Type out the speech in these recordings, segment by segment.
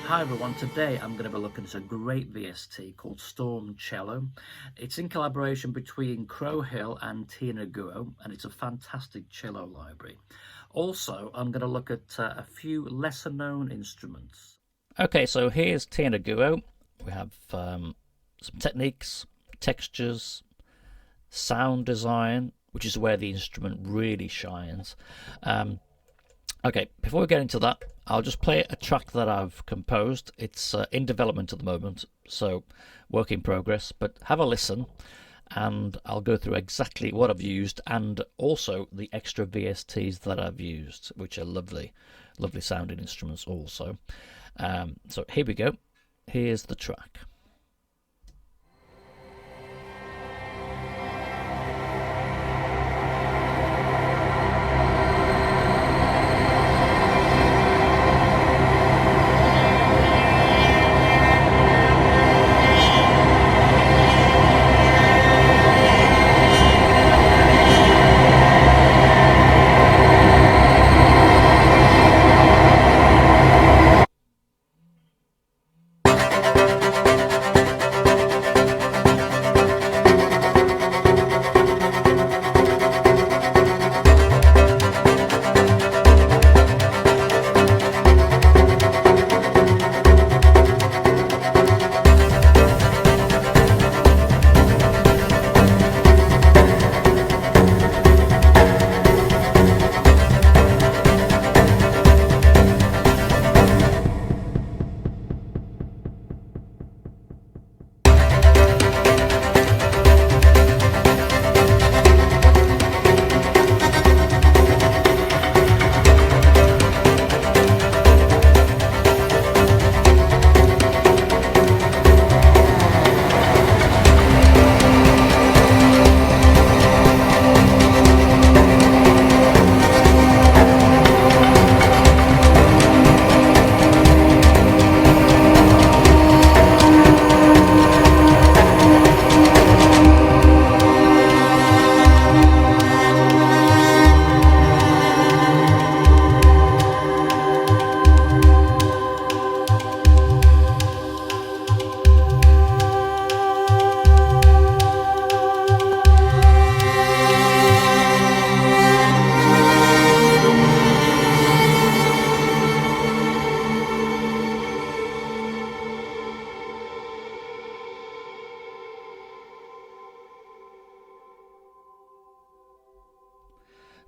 Hi everyone, today I'm going to be looking at a great VST called Storm Cello. It's in collaboration between Crow Hill and Tina Guo, and it's a fantastic cello library. Also, I'm going to look at a few lesser known instruments. Okay, so here's Tina Guo. We have some techniques, textures, sound design, which is where the instrument really shines. Okay, before we get into that, I'll just play a track that I've composed. It's in development at the moment, so work in progress, but have a listen and I'll go through exactly what I've used and also the extra VSTs that I've used, which are lovely, lovely sounding instruments also. So here we go. Here's the track.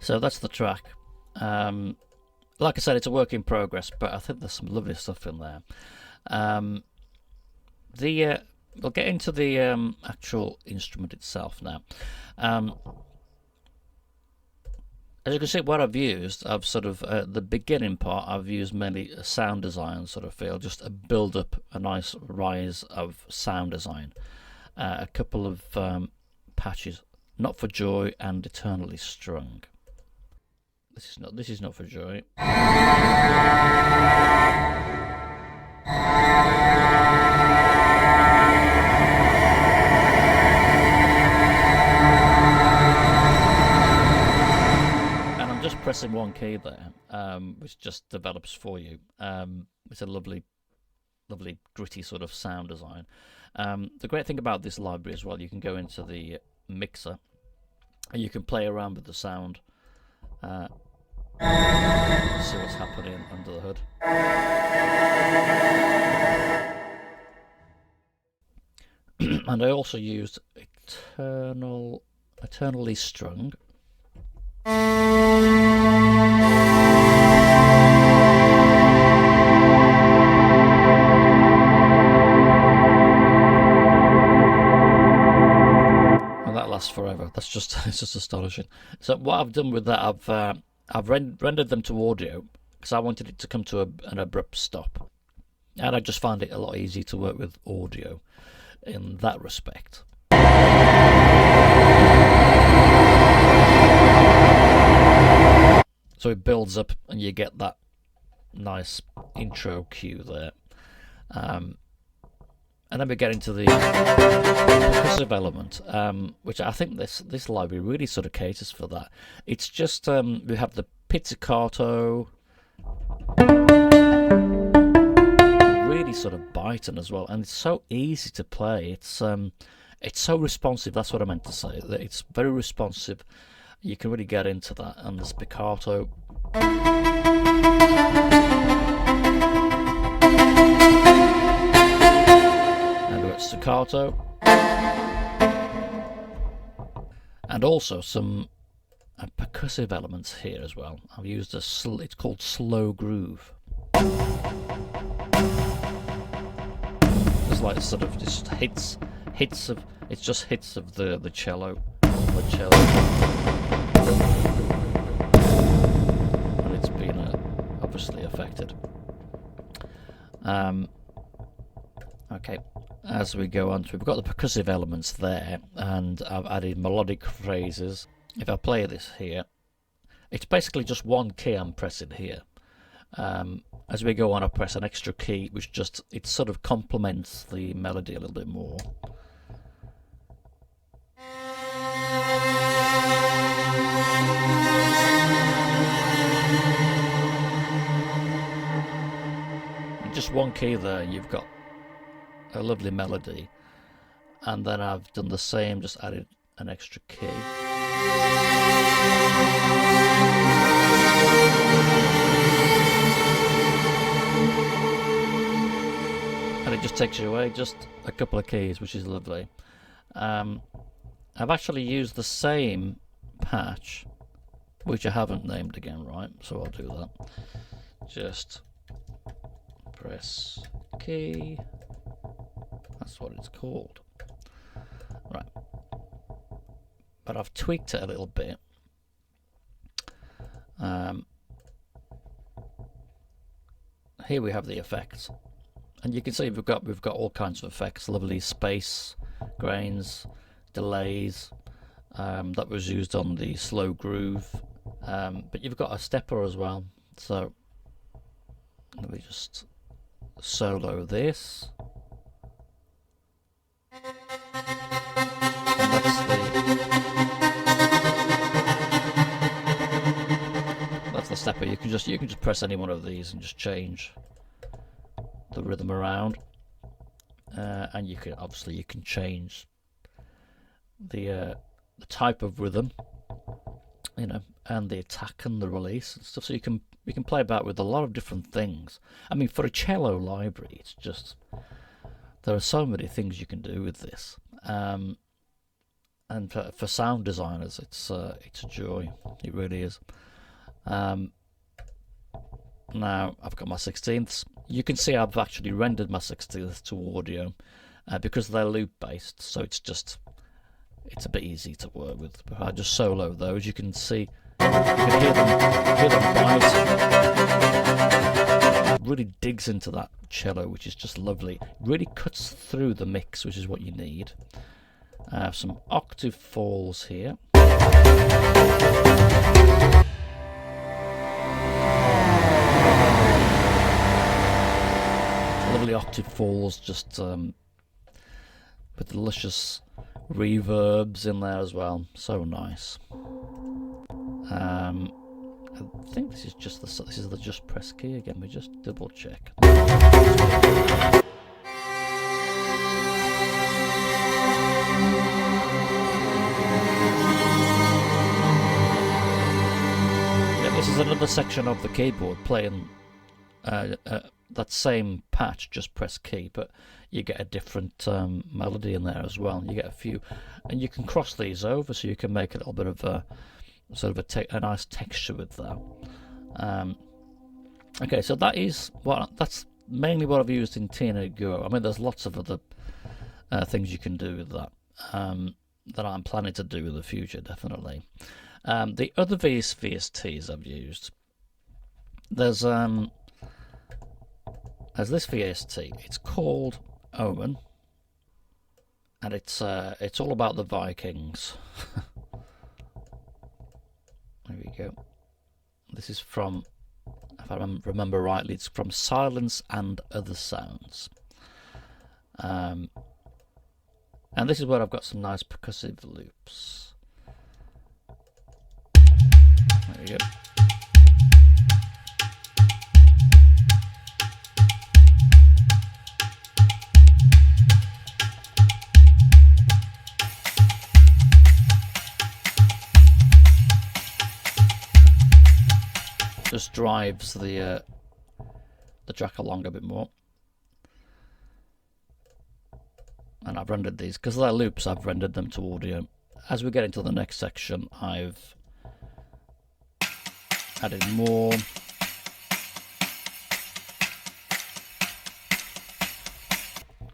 So that's the track. Like I said, it's a work in progress, but I think there's some lovely stuff in there. We'll get into the actual instrument itself now. As you can see, what I've used, I've sort of the beginning part, I've used mainly a sound design sort of feel, just a build up, a nice rise of sound design. A couple of patches, Not for Joy and Eternally Strung. This is not for joy. And I'm just pressing one key there, which just develops for you. It's a lovely, lovely gritty sort of sound design. The great thing about this library as well, you can go into the mixer and you can play around with the sound. See what's happening under the hood. And I also used Eternally Strung. And that lasts forever. It's just astonishing. So what I've done with that, I've rendered them to audio because I wanted it to come to an abrupt stop, and I just found it a lot easier to work with audio in that respect. So it builds up and you get that nice intro cue there. And then we get into the percussive element, which I think this library really sort of caters for that. It's just we have the pizzicato, really sort of biting as well, and it's so easy to play. It's so responsive. That's what I meant to say. That it's very responsive. You can really get into that, and the spiccato. And we've got staccato, and also some percussive elements here as well. I've used it's called slow groove. It's like sort of just hits of it's just hits of the cello, and it's been obviously affected. Okay, as we go on, we've got the percussive elements there, and I've added melodic phrases. If I play this here, it's basically just one key I'm pressing here. As we go on, I press an extra key, which just it sort of complements the melody a little bit more. And just one key there, you've got a lovely melody, and then I've done the same, just added an extra key. And it just takes you away just a couple of keys, which is lovely. I've actually used the same patch, which I haven't named again, right? So I'll do that. Just press key. That's what it's called. Right. But I've tweaked it a little bit. Here we have the effects, and you can see we've got all kinds of effects, lovely space, grains, delays. That was used on the slow groove, but you've got a stepper as well. So let me just solo this. That's the stepper. You can just press any one of these and just change the rhythm around, and you can change the type of rhythm, you know, and the attack and the release and stuff. So you can play about with a lot of different things. I mean, for a cello library, it's just there are so many things you can do with this. And for sound designers, it's a joy. It really is. Now I've got my 16ths. You can see I've actually rendered my 16ths to audio because they're loop based, so it's a bit easy to work with. If I just solo those, you can see, you can hear them rising. It really digs into that cello, which is just lovely. It really cuts through the mix, which is what you need. I have some octave falls here. Lovely octave falls, just with luscious reverbs in there as well. So nice. I think this is the just press key again. We just double check. This is another section of the keyboard playing that same patch, just press key, but you get a different melody in there as well. You get a few, and you can cross these over, so you can make a little bit of a sort of a nice texture with that. Okay, so that's mainly what I've used in Tina Guo. I mean, there's lots of other things you can do with that that I'm planning to do in the future, definitely. The other VSTs I've used, there's this VST. It's called Omen, and it's all about the Vikings. There we go. This is from, if I remember rightly, it's from Silence and Other Sounds. And this is where I've got some nice percussive loops. There we go. just drives the track along a bit more. And I've rendered these because they're loops. I've rendered them to audio. As we get into the next section, I've added more.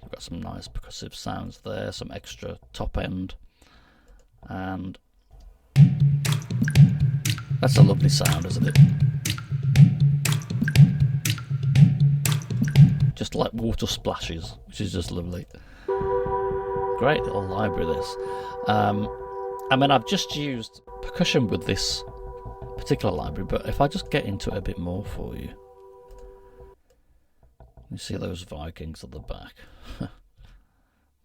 We've got some nice percussive sounds there, some extra top end, and that's a lovely sound, isn't it? Just like water splashes, which is just lovely. Great little library, this. I mean, I've just used percussion with this particular library, but if I just get into it a bit more for you. You see those Vikings at the back.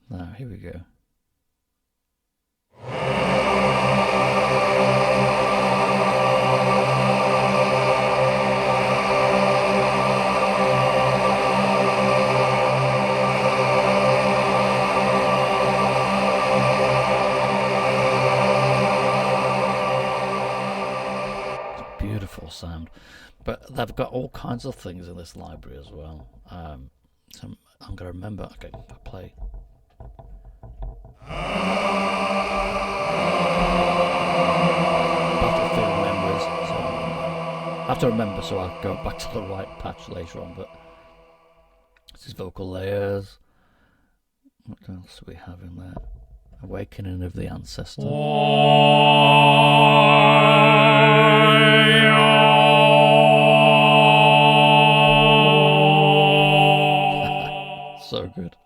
Now, here we go. Sound, but they've got all kinds of things in this library as well. So I'm going to remember. Okay, if I play. Battlefield memories. So I have to remember, so I'll go back to the right patch later on. But this is vocal layers. What else do we have in there? Awakening of the Ancestor. So good.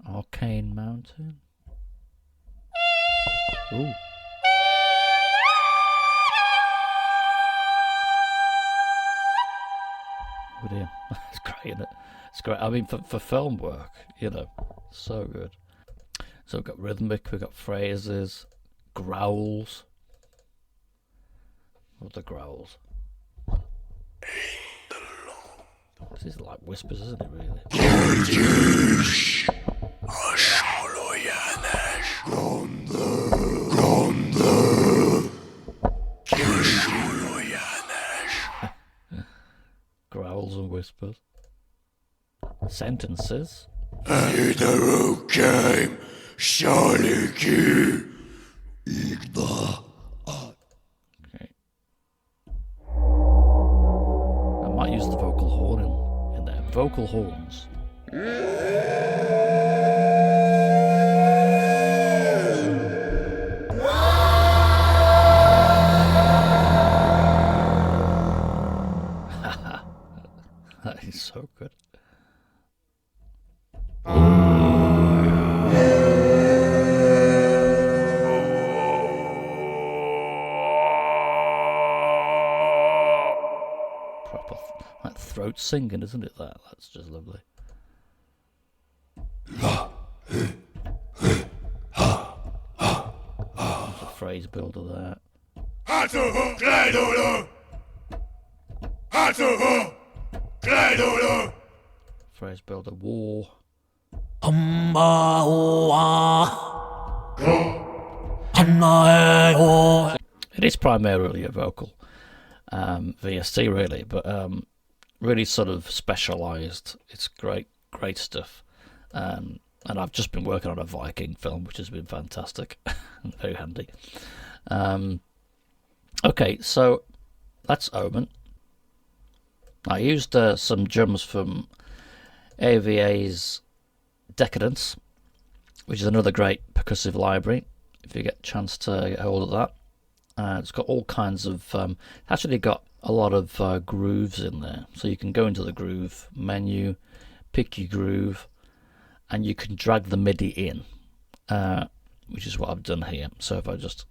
Arcane Mountain. Ooh. Oh dear. It's great, isn't it? It's great. I mean, for film work, you know, so good. So we've got rhythmic, we've got phrases, growls. What are the growls? This is like whispers, isn't it, really? Growls and whispers. Sentences. Okay. I might use the vocal horn in there. Vocal horns. That is so good. Proper like throat singing, isn't it? That's just lovely. There's a phrase builder there. Phrase builder, war. It is primarily a vocal VST, really, but really sort of specialised. It's great stuff. And I've just been working on a Viking film, which has been fantastic and very handy. Okay, so that's Omen. I used some drums from AVA's Decadence, which is another great percussive library, if you get a chance to get hold of that. It's got all kinds of... actually got a lot of grooves in there. So you can go into the groove menu, pick your groove, and you can drag the MIDI in, which is what I've done here. So if I just...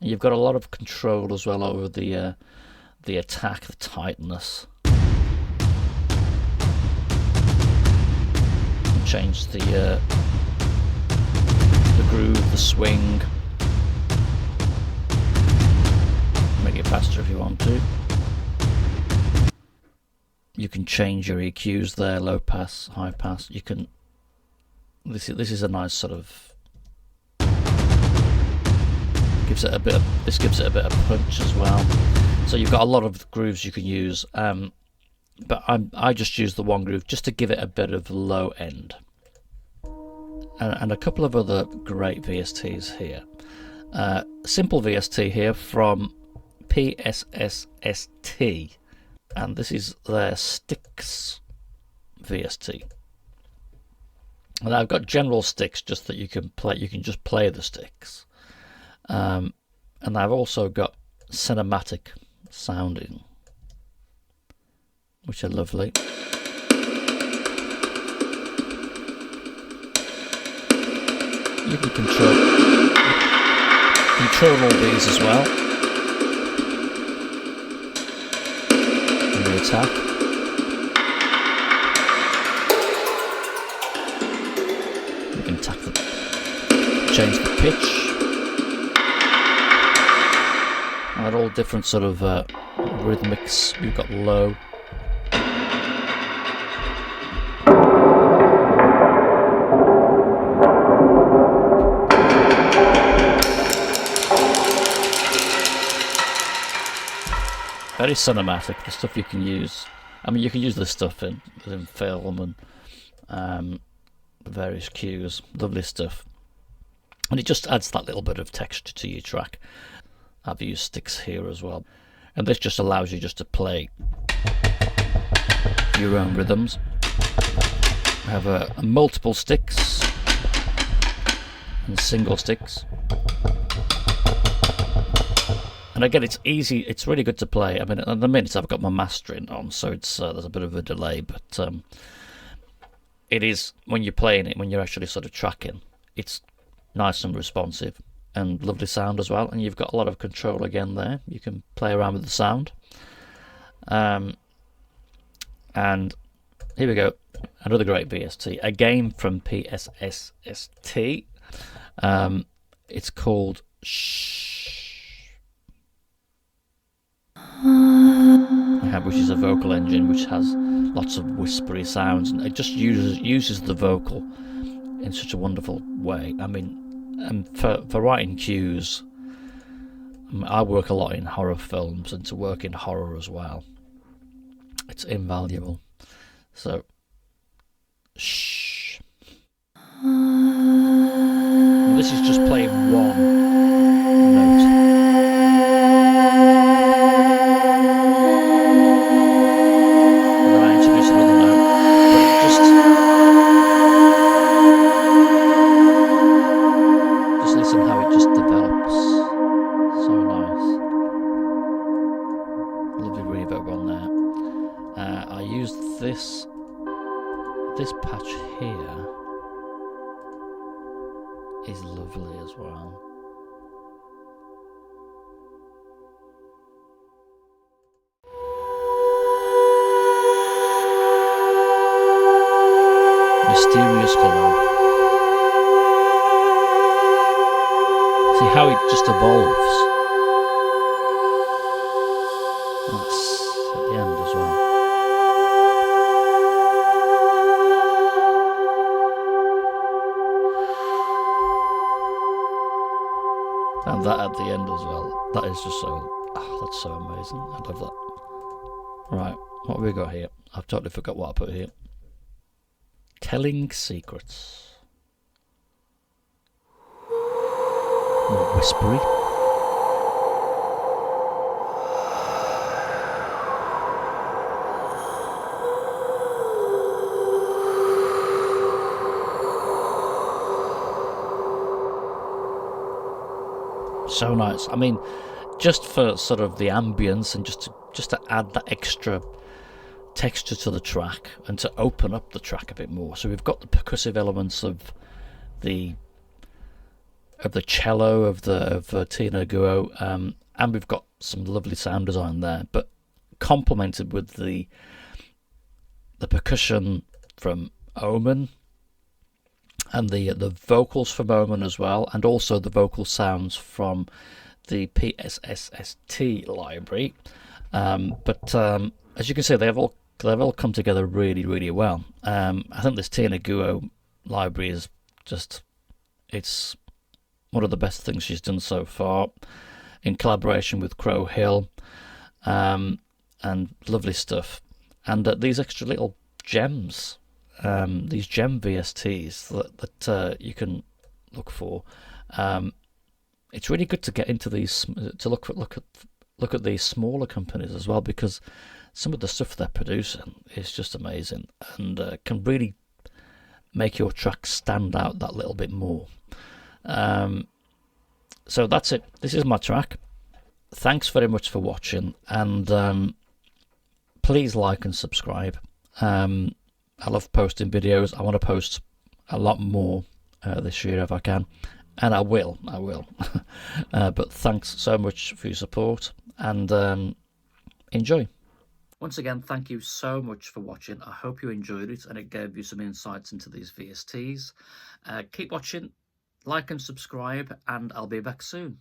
You've got a lot of control as well over the attack, the tightness. Change the groove, the swing. Make it faster if you want to. You can change your EQs there, low pass, high pass. You can This is a nice sort of gives it a bit of punch as well. So you've got a lot of grooves you can use, but I just use the one groove just to give it a bit of low end. And a couple of other great VSTs here. Simple VST here from PSSST, and this is their sticks VST. And I've got general sticks just that you can play. You can just play the sticks, and I've also got cinematic sounding, which are lovely. You can control all these as well. And the attack. You can change the pitch. And they're all different sort of rhythmics. You've got low. Very cinematic, the stuff you can use. I mean, you can use this stuff in film and various cues. Lovely stuff. And it just adds that little bit of texture to your track. I've used sticks here as well. And this just allows you just to play your own rhythms. I have multiple sticks and single sticks. And again, it's easy. It's really good to play. I mean, at the minute I've got my mastering on, so it's there's a bit of a delay. But it is when you're playing it, when you're actually sort of tracking, it's nice and responsive and lovely sound as well. And you've got a lot of control again there. You can play around with the sound. And here we go, another great VST again from PSSST. It's called Shh. Which is a vocal engine which has lots of whispery sounds, and it just uses the vocal in such a wonderful way. I mean, and for writing cues, I work a lot in horror films, and to work in horror as well, it's invaluable. So, shh. And this is just playing one note. This patch here is lovely as well. Mysterious colour. See how it just evolves. That's at the end as well. And that at the end as well. That is just so, that's so amazing. I love that. Right, what have we got here? I've totally forgot what I put here. Telling secrets. More whispery. So nice. I mean, just for sort of the ambience and just to add that extra texture to the track and to open up the track a bit more. So we've got the percussive elements of the cello of Tina Guo, and we've got some lovely sound design there, but complemented with the percussion from Omen. And the vocals from Omen as well, and also the vocal sounds from the PSSST library. But as you can see, they've all come together really, really well. I think this Tina Guo library is it's one of the best things she's done so far, in collaboration with Crow Hill, and lovely stuff. And these extra little gems, these gem VSTs that you can look for. It's really good to get into these, to look at these smaller companies as well, because some of the stuff they're producing is just amazing, and can really make your track stand out that little bit more. So that's it. This is my track. Thanks very much for watching, and please like and subscribe. I love posting videos. I want to post a lot more this year if I can, and I will. But thanks so much for your support, and enjoy. Once again, thank you so much for watching. I hope you enjoyed it and it gave you some insights into these VSTs. Keep watching, like and subscribe, and I'll be back soon.